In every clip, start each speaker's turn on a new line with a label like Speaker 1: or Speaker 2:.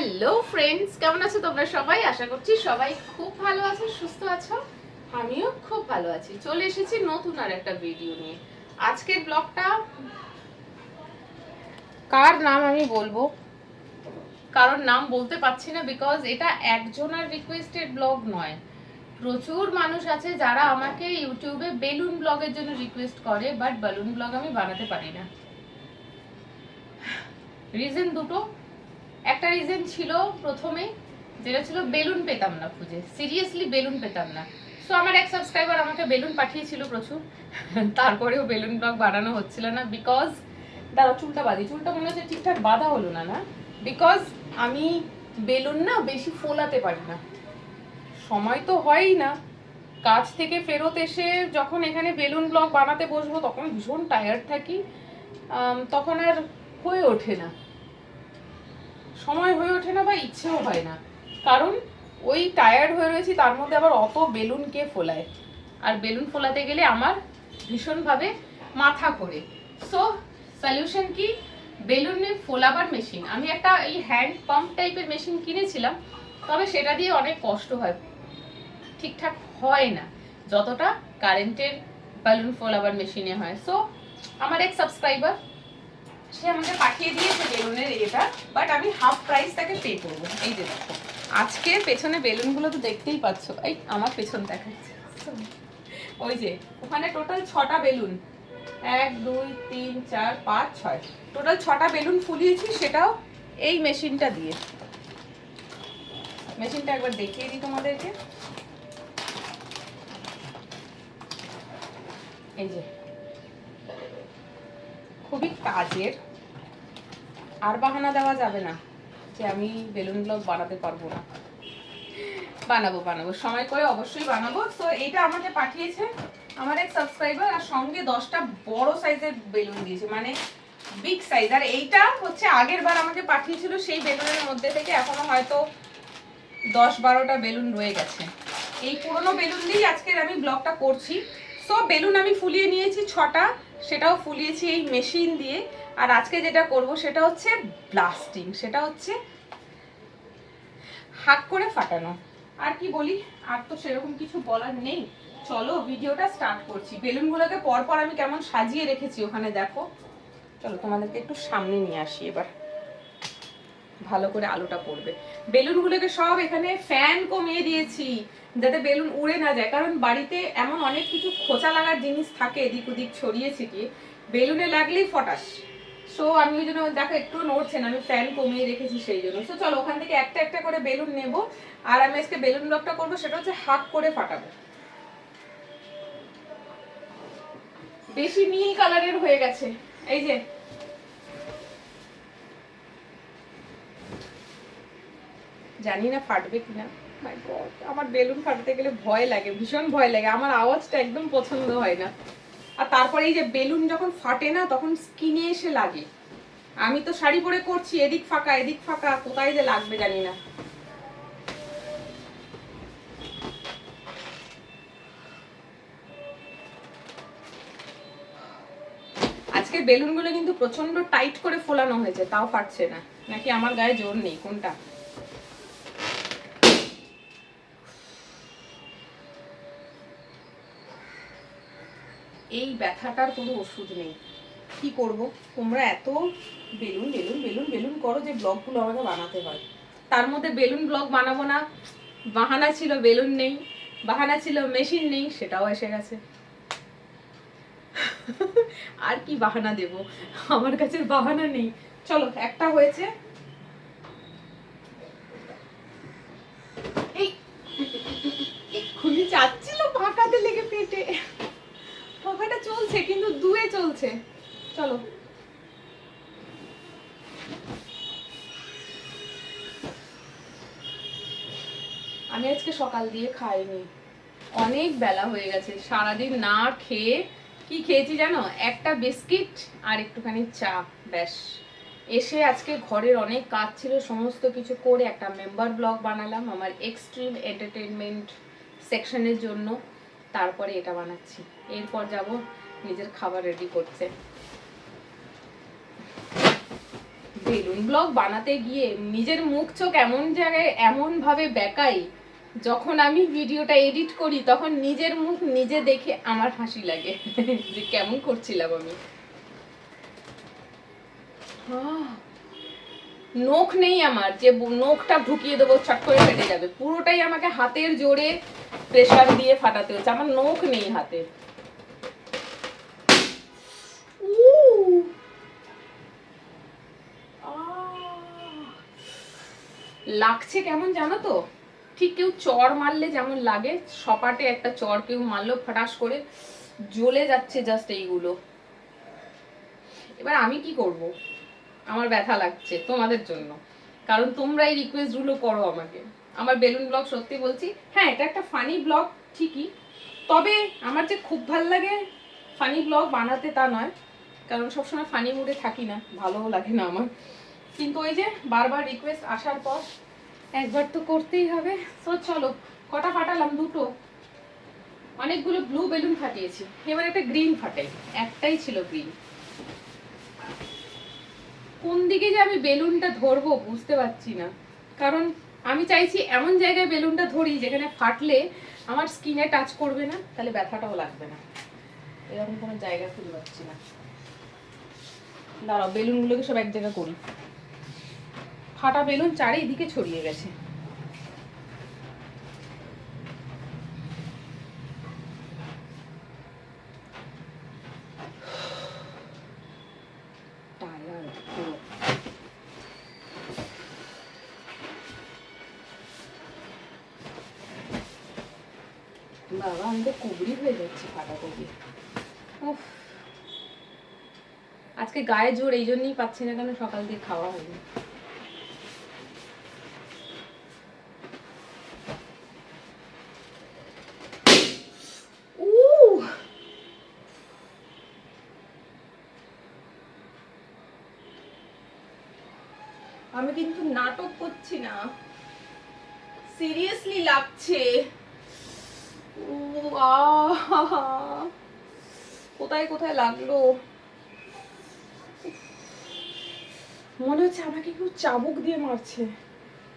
Speaker 1: Hello friends, কেমন আছো তোমরা সবাই? আশা করছি সবাই খুব ভালো আছো, সুস্থ আছো। আমিও খুব ভালো আছি। চলে এসেছি নতুন আর একটা ভিডিও নিয়ে। আজকের ব্লগটা কার নাম আমি বলবো, কারণ নাম বলতে পারছি না, বিকজ এটা একজনের রিকোয়েস্টেড ব্লগ নয়। প্রচুর মানুষ আছে যারা আমাকে ইউটিউবে বেলুন ব্লগের জন্য রিকোয়েস্ট করে, বাট বেলুন ব্লগ আমি বানাতে পারি না। রিজন দুটো। একটা রিজন ছিল প্রথমে, যেটা ছিল বেলুন পেতাম না খুঁজে, সিরিয়াসলি বেলুন পেতাম না। সো আমার এক সাবস্ক্রাইবার আমাকে বেলুন পাঠিয়েছিল প্রচুর, তারপরেও বেলুন ব্লগ বানানো হচ্ছিল না, বিকজ দাঁড়াও চুলটা বাঁধি, চুলটা মনে হচ্ছে ঠিকঠাক বাঁধা হলো না, না বিকজ আমি বেলুন না বেশি ফোলাতে পারি না, সময় তো হয়ই না। কাজ থেকে ফেরত এসে যখন এখানে বেলুন ব্লগ বানাতে বসবো তখন ভীষণ টায়ার্ড থাকি, তখন আর হয়ে ওঠে না, সময় হয়ে ওঠে না বা ইচ্ছেও হয় না, কারণ ওই টায়ার্ড হয়ে রয়েছি, তার মধ্যে আবার অত বেলুন কে ফোলায়, আর বেলুন ফোলাতে গেলে আমার ভীষণভাবে মাথা ঘোরে। সো সলিউশন কি? বেলুনের ফোলাবার মেশিন। আমি একটা এই হ্যান্ড পাম্প টাইপের মেশিন কিনেছিলাম, তবে সেটা দিয়ে অনেক কষ্ট হয়, ঠিকঠাক হয় না যতটা কারেন্টের বেলুন ফোলাবার মেশিনে হয়। সো আমার এক সাবস্ক্রাইবার, সে আমাকে পাঠিয়ে দিয়েছে বেলুনের এটা, বাট আমি হাফ প্রাইস তাকে পে করবো। এই যে দেখো, আজকে পেছনে বেলুনগুলো তো দেখতেই পাচ্ছ, এই আমার পেছন দেখাচ্ছে, ওই যে ওখানে টোটাল 6টা বেলুন, 1 2 3 4 5 6, টোটাল 6টা বেলুন ফুলিয়েছি, সেটাও এই মেশিনটা দিয়ে। মেশিনটা একবার দেখিয়ে দিই তোমাদেরকে। এই যে খুবই কাজের, আর বাহানা দেওয়া যাবে না যে আমি বেলুন ব্লগ বানাতে পারবো না। বানাবো বানাবো, সময় করে অবশ্যই বানাবো। তো এইটা আমাকে পাঠিয়েছে আমার এক সাবস্ক্রাইবার, আর সঙ্গে 10টা বড় সাইজের বেলুন দিয়েছে, মানে বিগ সাইজ। আর এইটা হচ্ছে আগের বার আমাকে পাঠিয়েছিল সেই বেলুনের মধ্যে থেকে এখনো হয়তো 10-12টা বেলুন রয়ে গেছে। এই পুরনো বেলুন দিয়েই আজকের আমি ব্লগটা করছি। সো বেলুন আমি ফুলিয়ে নিয়েছি 6টা, সেটাও ফুলিয়েছি এই মেশিন দিয়ে। আর আজকে যেটা করব সেটা হচ্ছে ব্লাস্টিং, সেটা হচ্ছে হাত করে ফাটানো। আর কি বলি, আর তো সেরকম কিছু বলার নেই। চলো ভিডিওটা স্টার্ট করছি। বেলুনগুলোকে পরপর আমি কেমন সাজিয়ে রেখেছি ওখানে দেখো। চলো তোমাদেরকে একটু সামনে নিয়ে আসি এবার, ভালো করে আলোটা পড়বে। বেলুনগুলোকে সব এখানে ফ্যান কমিয়ে দিয়েছি যাতে বেলুন উড়ে না যায়, কারণ বাড়িতে এমন অনেক কিছু খোঁচা লাগার জিনিস থাকে এদিক ওদিক ছড়িয়ে ছিটিয়ে, বেলুনে লাগলেই ফটাস। সো আমি ওই জন্য দেখো একটু নড়ছে না, আমি ফ্যান কমিয়ে রেখেছি সেই জন্য। সো চলো ওখান থেকে একটা একটা করে বেলুন নেব, আর আমি আজকে বেলুন ব্লগটা করবো সেটা হচ্ছে হাত করে ফাটাবো। বেশি নীল কালারের হয়ে গেছে, এই যে জানি না ফাটবে কিনা। মাই গড, আমার বেলুন ফাটাতে গেলে ভয় লাগে, ভীষণ ভয় লাগে, আমার আওয়াজটা একদম পছন্দ হয় না। আর তারপরে এই যে বেলুন যখন ফাটে না তখন স্কিনে এসে লাগে। আমি তো শাড়ি পরে করছি, এদিক ফাঁকা এদিক ফাঁকা, কোথায় যে লাগবে জানি না। আজকের বেলুনগুলো কিন্তু প্রচন্ড টাইট করে ফোলানো হয়েছে, তাও ফাটছে না, নাকি আমার গায়ে জোর নেই, কোনটা? এই ব্যথাটার কোনো ওষুধ নেই। কি করব, তোমরা এত বেলুন বেলুন বেলুন বেলুন করো যে ব্লগগুলো আমাকে বানাতে হয়। তার মধ্যে বেলুন ব্লগ বানাবো না, বাহানা ছিল বেলুন নেই, বাহানা ছিল মেশিন নেই, সেটাও এসে গেছে। আর কি বাহানা দেব, আমার কাছে বাহানা নেই। চলো একটা হয়েছে, এই এক্ষুনি চাচ্ছিল ফাঁকাতে লেগে পেটে, ফাঁকাটা চলছে কিন্তু দুয়ে চলছে। চলো আমি আজকে সকাল দিয়ে খাইনি, অনেক বেলা হয়ে গেছে, সারাদিন না খেয়ে। কি খেয়েছি জানো? একটা বিস্কিট আর একটুখানি চা, ব্যাস। এসে আজকে ঘরের অনেক কাজ ছিল, সমস্ত কিছু করে একটা মেম্বার ব্লগ বানালাম আমার এক্সট্রিম এন্টারটেনমেন্ট সেকশনের জন্য, তারপরে এটা বানাচ্ছি। এরপর যাব নিজের খাবার রেডি করতে। বেলুন ব্লগ বানাতে গিয়ে নিজের মুখ চোখ এমন জায়গায় এমন ভাবে বেঁকাই, যখন আমি ভিডিওটা এডিট করি তখন নিজের মুখ নিজে দেখে আমার হাসি লাগে যে কেমন করছিলাম আমি। নখ নেই আমার যে নখটা ঢুকিয়ে দেবো ছট করে ফেটে যাবে, পুরোটাই আমাকে হাতের জোরে প্রেসার দিয়ে ফাটাতে হচ্ছে, আমার নখ নেই হাতে। লাগছে কেমন জানো তো, ঠিক কেউ চড় মারলে যেমন লাগে, সপাটে একটা চড় কেউ মারলো ফটাস করে, জ্বলে যাচ্ছে জাস্ট এইগুলো। এবার আমি কি করব, আমার ব্যথা লাগছে তোমাদের জন্য, কারণ তোমরা এই রিকোয়েস্ট গুলো করো আমাকে। আমার বেলুন ব্লগ সত্যি বলছি, হ্যাঁ এটা একটা ফানি ব্লগ ঠিকই, তবে আমার যে খুব ভাল লাগে ফানি ব্লগ বানাতে তা নয়, কারণ সবসময় ফানি মুডে থাকি না, ভালোও লাগে না আমার। কিন্তু ওই যে বারবার রিকোয়েস্ট আসার পর একবার তো করতেই হবে। তো চলো, কটা ফাটালাম? দুটো, অনেকগুলো ব্লু বেলুন ফাটিয়েছি, এবার একটা গ্রিন ফাটাই। একটাই ছিল গ্রিন। কোন দিকে যে আমি বেলুনটা ধরবো বুঝতে পারছি না, কারণ আমি চাইছি এমন জায়গায় বেলুনটা ধরি যেখানে ফাটলে আমার স্কিনে টাচ করবে না, তাহলে ব্যথাটাও লাগবে না। এরকম কোনো জায়গা খুঁজে পাচ্ছি না। দাঁড়াও, বেলুনগুলোকে সব এক জায়গায় করি। ফাটা বেলুন চারিদিকে ছড়িয়ে গেছে। বাবা, আমি তো কুবড়ি হয়ে যাচ্ছি ফাটা কবি। আজকে গায়ে জোর এই জন্যই পাচ্ছি না, কেন সকাল দিয়ে খাওয়া হয়নি। আমি কিন্তু নাটক করছি না, সিরিয়াসলি লাগছে। কোথায় কোথায় লাগলো মনে হচ্ছে আমাকে কেউ চাবুক দিয়ে মারছে,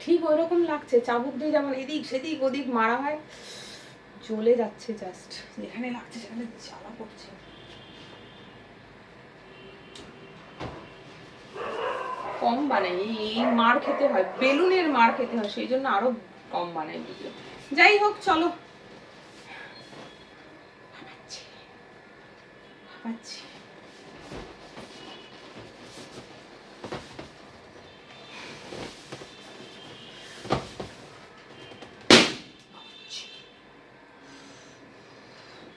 Speaker 1: ঠিক ওইরকম লাগছে। চাবুক দিয়ে যেমন এদিক সেদিক ওদিক মারা হয়, জ্বলে যাচ্ছে জাস্ট, যেখানে লাগছে সেখানে জ্বালা করছে। কম বানাই, এই মার খেতে হয়, বেলুনের মার খেতে হয়, সেই জন্য আরো কম বানাই ভিডিও। যাই হোক চলো,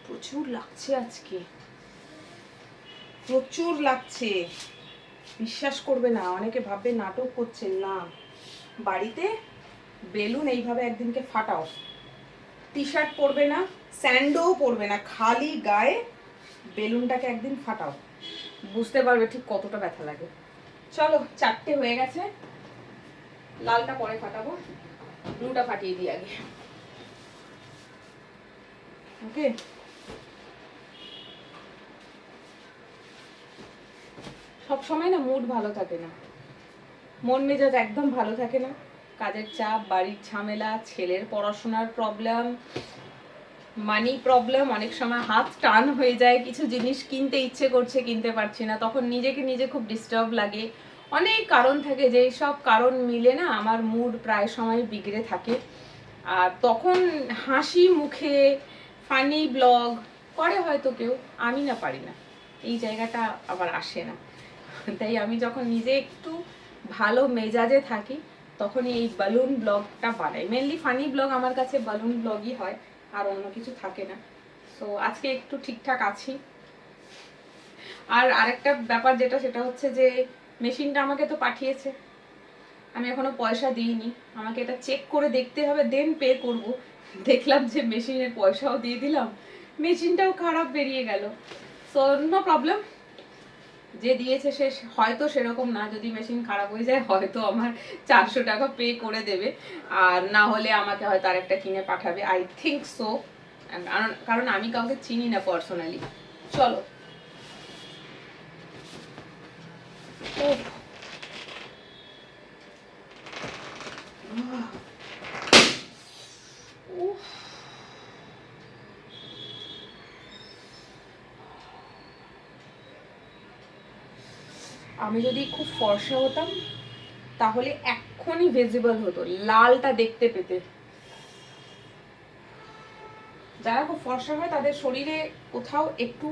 Speaker 1: প্রচুর লাগছে আজকে, প্রচুর লাগছে। বিশ্বাস করবে না, অনেকে ভাববে নাটক করছেন, না বাড়িতে বেলুন এইভাবে একদিনকে ফাটাও, টি শার্ট পরবে না, স্যান্ডোও পরবে না, খালি গায়ে বেলুনটাকে একদিন ফাটাও, বুঝতে পারবে ঠিক কতটা ব্যথা লাগে। চলো, 4টে হয়ে গেছে, লালটা পরে ফাটাবো, ব্লুটা ফাটিয়ে দিই আগে। ওকে, সব সময় না মুড ভালো থাকে না, মন মেজাজ একদম ভালো থাকে না, কাজের চাপ, বাড়ির ঝামেলা, ছেলের পড়াশোনার প্রবলেম, মানি প্রবলেম, অনেক সময় হাত টান হয়ে যায়, কিছু জিনিস কিনতে ইচ্ছে করছে কিনতে পারছি না, তখন নিজেকে নিজে খুব ডিস্টার্ব লাগে, অনেক কারণ থাকে, যে সব কারণ মিলে না আমার মুড প্রায় সময় বিগড়ে থাকে। আর তখন হাসি মুখে ফানি ব্লগ করে হয়তো কেউ, আমি না পারি না, এই জায়গাটা আবার আসে না। তাই আমি যখন নিজে একটু ভালো মেজাজে থাকি তখনই এই বালুন ব্লগটা বানাই। মেনলি ফানি ব্লগ আমার কাছে বালুন ব্লগই হয়, আর অন্য কিছু থাকে না। সো আজকে একটু ঠিকঠাক আছি। আর আরেকটা ব্যাপার যেটা, সেটা হচ্ছে যে মেশিনটা আমাকে তো পাঠিয়েছে, আমি এখনো পয়সা দিইনি, আমাকে এটা চেক করে দেখতে হবে, দেন পে করব। দেখলাম যে মেশিনের পয়সাও দিয়ে দিলাম, মেশিনটাও খারাপ বেরিয়ে গেল। সো নো প্রবলেম, যে দিয়েছে সে হয়তো সেরকম না, যদি মেশিন খারাপ হয়ে যায় হয়তো আমার 400 টাকা পে করে দেবে, আর না হলে আমাকে হয়তো আরেকটা কিনে পাঠাবে, আই থিঙ্ক সো, কারণ আমি কাউকে চিনি না পার্সোনালি। চলো,
Speaker 2: আমি যদি খুব ফর্সা হতাম তাহলে এক্ষুনি ভিজিবল হতো, লালটা দেখতে পেতে। যারা খুব ফর্সা হয় তাদের শরীরে কোথাও একটু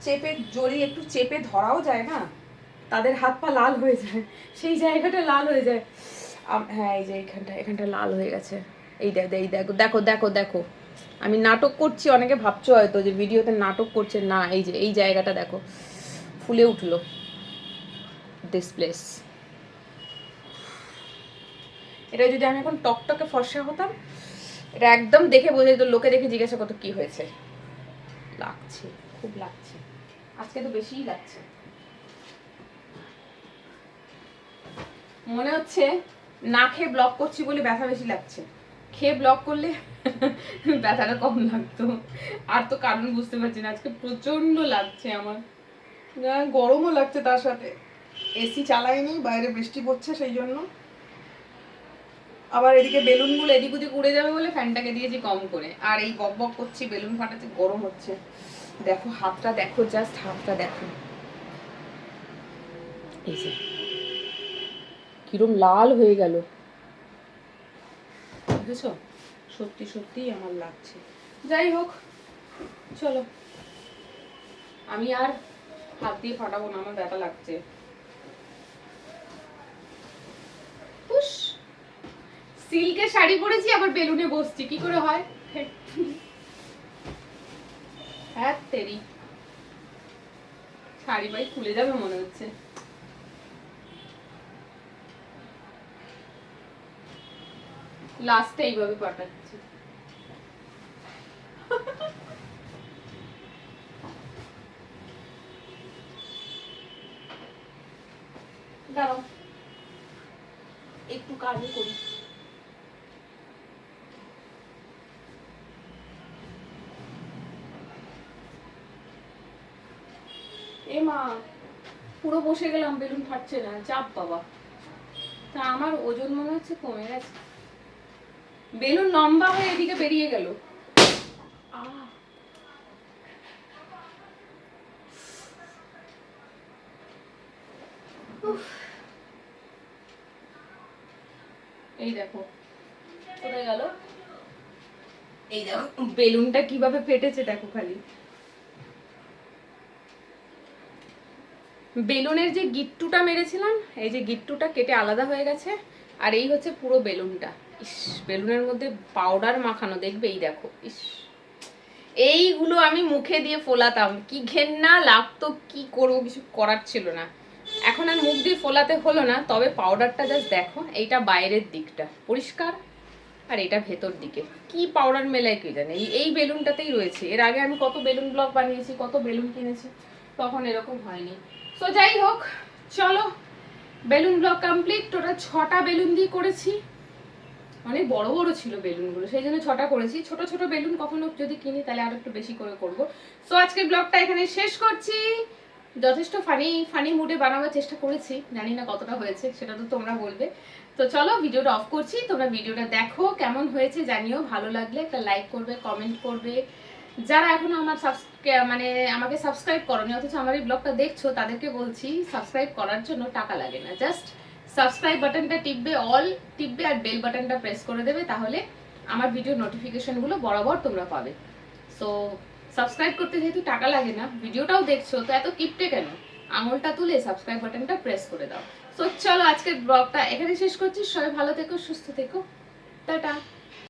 Speaker 2: চেপে, যদি একটু চেপে ধরাও যায় না, তাদের হাত পা লাল হয়ে যায়, সেই জায়গাটা লাল হয়ে যায়। হ্যাঁ এই যে এখানটা লাল হয়ে গেছে। এই দেখো দেখো দেখো দেখো, আমি নাটক করছি, অনেকে ভাবছো হয়তো যে ভিডিওতে নাটক করছে, না এই যে এই জায়গাটা দেখো ফুলে উঠলো, দিস প্লেস। এটা যদি আমি এখন টকটকে ফর্সা হতাম, এটা একদম দেখে বোঝা যেত, লোকে দেখে জিজ্ঞাসা করতো কি হয়েছে। লাগছে, খুব লাগছে, আজকে তো বেশিই লাগছে। মনে হচ্ছে না খেয়ে ব্লগ করছি বলে ব্যথা বেশি লাগছে, খেয়ে ব্লগ করলে ব্যথাটা কম লাগতো। আর তো কারণ বুঝতে পারছি না, আজকে প্রচন্ড লাগছে আমার, গরমও লাগছে, তার সাথে এসি চালাইনি, বাইরে বৃষ্টি পড়ছে সেই জন্য। আবার এদিকে বেলুনগুলো এদিক ওদিক উড়ে যাবে বলে ফ্যানটাকে দিয়েছি কম করে, আর এই বক বক করছি, বেলুন ফাটাতে, গরম হচ্ছে। দেখো হাতটা দেখো, জাস্ট হাতটা দেখো, এই যে কিরম লাল হয়ে গেল, বুঝেছো? সত্যি সত্যিই আমার লাগছে। যাই হোক, চলো, আমি আর হাত দিয়ে ফাটাবো না, আমার ব্যথা লাগছে। সিল্কের শাড়ি পরেছি, আবার বেলুনে বসছি, কি করে হয়? হ্যাঁ তেরি, শাড়ি বাই খুলে যাবে মনে হচ্ছে। লাস্টে এইভাবে পাঠাচ্ছি। দাঁড়াও একটু কাজ করি। এ মা, পুরো বসে গেলাম, বেলুন ফাটছে না, চাপ বাবা। তা আমার ওজন মনে হচ্ছে কমে গেছে, বেলুন লম্বা হয়ে এদিকে বেরিয়ে গেল। এই দেখো কোথায় গেল, এই দেখো বেলুনটা কিভাবে ফেটেছে, দেখো খালি। বেলুনের যে গিট্টুটা মেরেছিলাম, এই যে গিট্টুটা কেটে আলাদা হয়ে গেছে, আর এই হচ্ছে পুরো বেলুনটা। ইস, বেলুনের মধ্যে পাউডার মাখানো, দেখবে এই দেখো, ইস, এইগুলো আমি মুখে দিয়ে ফোলাতাম, কি ঘেন্না লাগতো, কি করবো, কিছু করার ছিল না। এখন আর মুখ দিয়ে ফোলাতে হলো না, তবে পাউডারটা জাস্ট দেখো, এইটা বাইরের দিকটা পরিষ্কার, আর এটা ভেতর দিকে কি পাউডার মেলায় কে জানে। এই বেলুনটাতেই রয়েছে, এর আগে আমি কত বেলুন ব্লক বানিয়েছি, কত বেলুন কিনেছি, তখন এরকম হয়নি। তো যাই হোক, চলো, বেলুন ব্লক কমপ্লিট। টোটাল 6টা বেলুন দিয়ে করেছি, অনেক বড় বড় ছিল বেলুনগুলো, সেই জন্য 6টা করেছি। ছোট ছোট বেলুন কখনো যদি কিনি তাহলে আরো একটু বেশি করে করব। সো আজকের ব্লগটা এখানে শেষ করছি। যথেষ্ট ফানি মুডে বানাবার চেষ্টা করেছি, জানি না কতটা হয়েছে, সেটা তো তোমরা বলবে। তো চলো ভিডিওটা অফ করছি, তোমরা ভিডিওটা দেখো, কেমন হয়েছে জানিও, ভালো লাগলে একটা লাইক করবে, কমেন্ট করবে। যারা এখনো আমার মানে আমাকে সাবস্ক্রাইব করোনি অথচ আমার এই ব্লগটা দেখছো, তাদেরকে বলছি সাবস্ক্রাইব করার জন্য টাকা লাগে না, জাস্ট সাবস্ক্রাইব বাটনটা টিপবে, অল টিপবে, আর বেল বাটনটা প্রেস করে দেবে, তাহলে আমার ভিডিও নোটিফিকেশনগুলো বরাবর তোমরা পাবে। সো সাবস্ক্রাইব করতে যেহেতু টাকা লাগে না, ভিডিওটাও দেখছো, তো এত কিপটে কেন, আঙুলটা তুলে সাবস্ক্রাইব বাটনটা প্রেস করে দাও। সো চলো আজকের ব্লগটা এখানে শেষ করছি, সবাই ভালো থেকো, সুস্থ থেকো, টাটা।